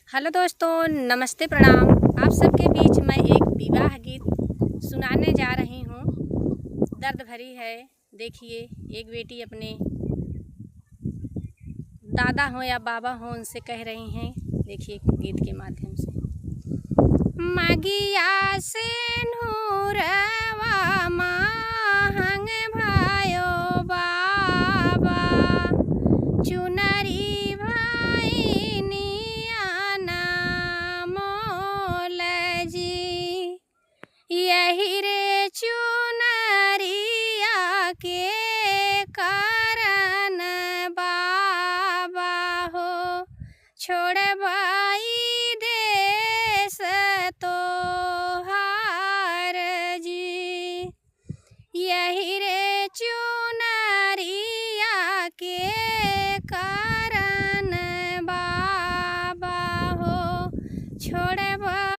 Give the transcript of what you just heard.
Hello दोस्तों, नमस्ते, प्रणाम। आप सबके बीच मैं एक विवाह गीत सुनाने जा रही हूँ। दर्द भरी है। देखिए, एक बेटी अपने दादा हो या बाबा हो उनसे कह रही हैं। देखिए गीत के माध्यम से। मगिया से नूरवा मांग भायो बाबा, चुनरी यही रे चुनरिया के कारण बाबा हो छोड़बाई देश तोहार जी। यही रे चुनरिया के कारण बाबा हो छोड़